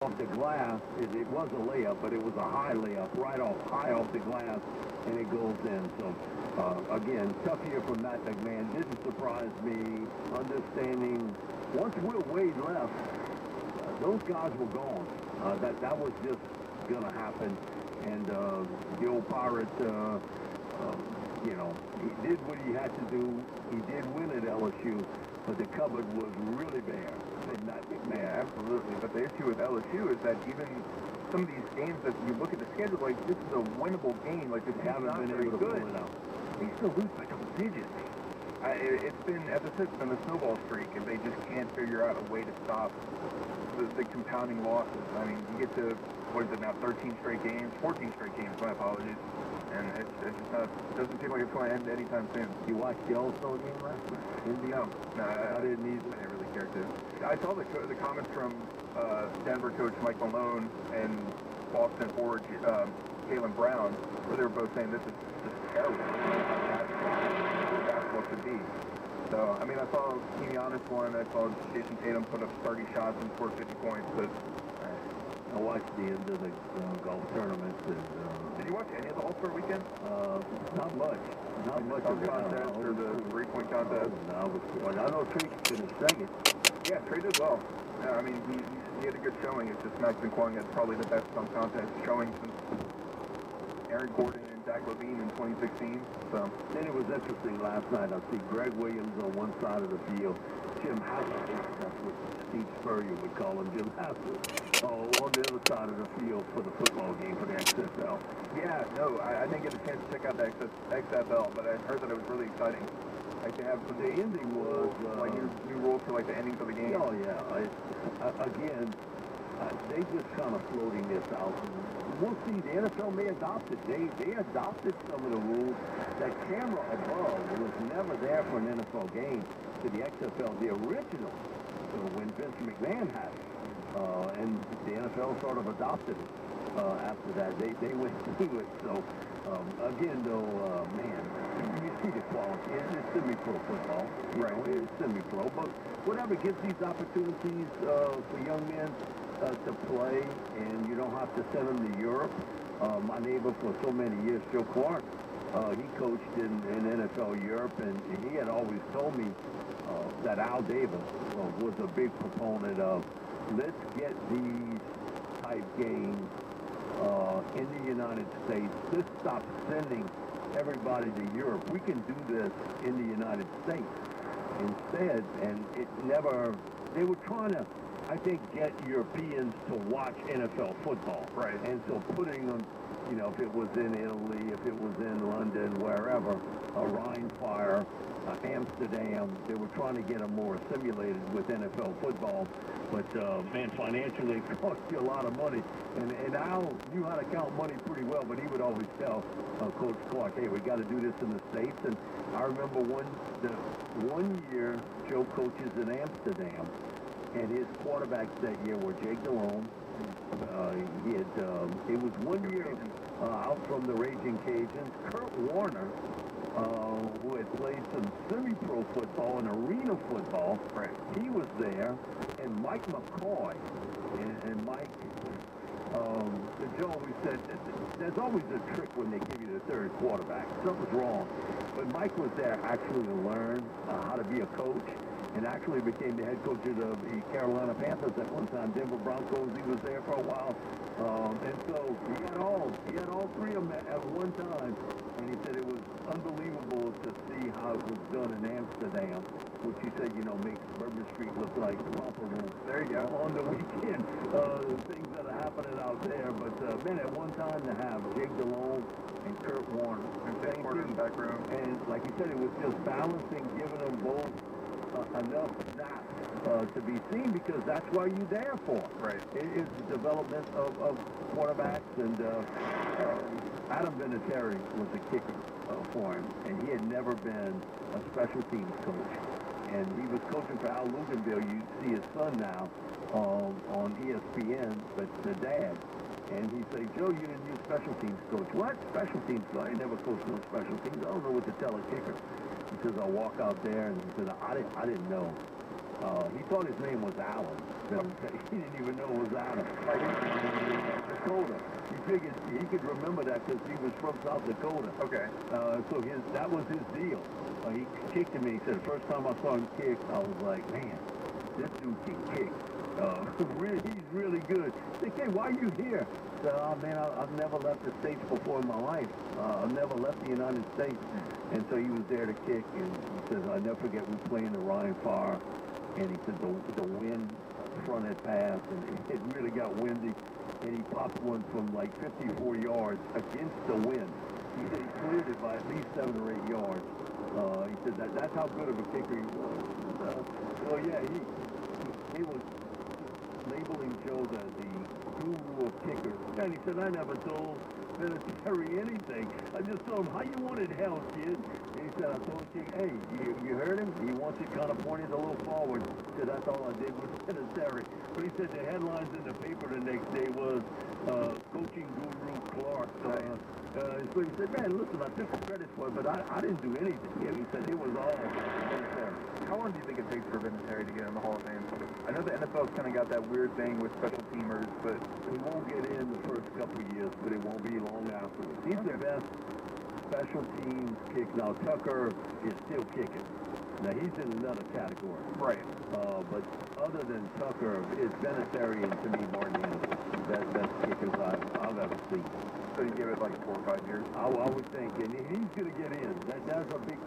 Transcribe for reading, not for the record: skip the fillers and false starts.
off the glass. It was a layup, but it was a high layup, high off the glass, and it goes in. So, again, tough year from Matt McMahon. Didn't surprise me. Understanding, once Will Wade left, those guys were gone. That was just going to happen. And the old Pirate, you know, he did what he had to do. He did win at LSU, but the cupboard was really bare. Yeah, absolutely. But the issue with LSU is that even some of these games that you look at the schedule, like, this is a winnable game. Like, the team's Haven't not been very able to good. pull it out. They still lose by double digits. It's been, as I said, it's been a snowball streak, and they just can't figure out a way to stop the compounding losses. I mean, you get to, what is it now, 13 straight games? 14 straight games, my apologies. And it's just not, it doesn't seem like it's going to end anytime soon. You watched the All-Star game last night? No, I didn't either. I didn't really care to. I saw the comments from Denver coach Mike Malone and Boston forward Jaylen Brown, where they were both saying this is just terrible. Basketball should be. So, I mean, I saw Giannis won. I saw Jason Tatum put up 30 shots and scored 50 points. But I watched the end of the golf tournament. And, did you watch any of the All-Star weekend? Not much. Not much of the contest or the three-point contest? No, I know Trey finished second. Yeah, Trey did well. Yeah, I mean, he had a good showing. It's just Max been calling it probably the best dunk contest showing since Aaron Gordon and Zach LaVine in 2016. So then it was interesting last night. I see Greg Williams on one side of the field, Jim Hassel, that's what Steve Spurrier would call him, Jim Hassel, on the other side of the field for the football game for the XFL. Yeah, no, I didn't get a chance to check out the XFL, but I heard that it was really exciting. Like they have the ending was like new rules for like the endings of the game. Oh yeah, again, they just kind of floating this out. We'll see. The NFL may adopt it. They adopted some of the rules. That camera above was never there for an NFL game to the XFL. The original, when Vince McMahon had it, and the NFL sort of adopted it after that. They went through it. So again, though, man, you see the quality. It's semi-pro football. Right. It's semi-pro, but whatever gives these opportunities for young men to play, and you don't have to send them to Europe. My neighbor for so many years, Joe Clark, he coached in NFL Europe, and he had always told me that Al Davis was a big proponent of, let's get these type games in the United States. Let's stop sending everybody to Europe. We can do this in the United States instead, and it never, they were trying to, I think, get Europeans to watch NFL football. Right. And so putting them, you know, if it was in Italy, if it was in London, wherever, Rhine Fire, Amsterdam, they were trying to get them more assimilated with NFL football. But, man, financially, it cost you a lot of money. And Al knew how to count money pretty well, but he would always tell Coach Clark, hey, we got to do this in the States. And I remember one year Joe coaches in Amsterdam, and his quarterbacks that year were Jake Delhomme. It was 1 year out from the Raging Cajuns. Kurt Warner, who had played some semi-pro football and arena football, right. He was there, and Mike McCoy, and Mike, Joe always said, there's always a trick when they give you the third quarterback. Something's wrong. But Mike was there actually to learn how to be a coach, and actually became the head coach of the Carolina Panthers at one time. Denver Broncos, he was there for a while. And so he had all three of them at one time. And he said it was unbelievable to see how it was done in Amsterdam, which he said, you know, makes Bourbon Street look like the romper room. There you go. On the weekend, things that are happening out there. But, man, at one time to have Jake Delhomme and Kurt Warner. And Shreveport in the back room. And like you said, it was just balancing, giving them both enough snaps to be seen, because that's what you're there for. Right. It is the development of quarterbacks, and Adam Vinatieri was a kicker for him, and he had never been a special teams coach. And he was coaching for Al Luganville. You see his son now on ESPN, but the dad. And he said, Joe, you didn't use special teams coach. What? Special teams coach? I never coached no special teams. I don't know what to tell a kicker. He says, I'll walk out there, and he said, I didn't know He thought his name was Alan. He didn't even know it was Adam. Dakota. He figured he could remember that because he was from South Dakota. Okay. So that was his deal. He kicked him, and he said, the first time I saw him kick, I was like, man, this dude can kick. He's really good. They say, why are you here? I said, oh, man, I've never left the States before in my life. I've never left the United States. And so he was there to kick, and he says, I never forget we playing the Ryan Fire, and he said the wind front had passed, and it really got windy, and he popped one from like 54 yards against the wind. He said he cleared it by at least 7 or 8 yards. He said that's how good of a kicker he was. So yeah, he was labeling Joe the guru of kickers. And he said, I never told Vinatieri anything. I just told him, how you wanted hell, kid? And he said, I told you, hey, you heard him? He wants it kind of pointed a little forward. He said, that's all I did was Vinatieri. But he said the headlines in the paper the next day was coaching guru Clark. So he said, man, listen, I took credit for it, but I didn't do anything. He said it was all Vinatieri. How long do you think it takes for Vinatieri to get in the Hall of Fame? I know the NFL's kind of got that weird thing with special teamers, but he won't get in the first couple of years, but it won't be long afterwards. He's the best special teams kick. Now, Tucker is still kicking. Now, he's in another category. Right. But other than Tucker, it's Vinatieri and to me, Martin Anderson. Best kickers I've ever seen. So you give it like 4 or 5 years? I would think, and he's going to get in. That's a big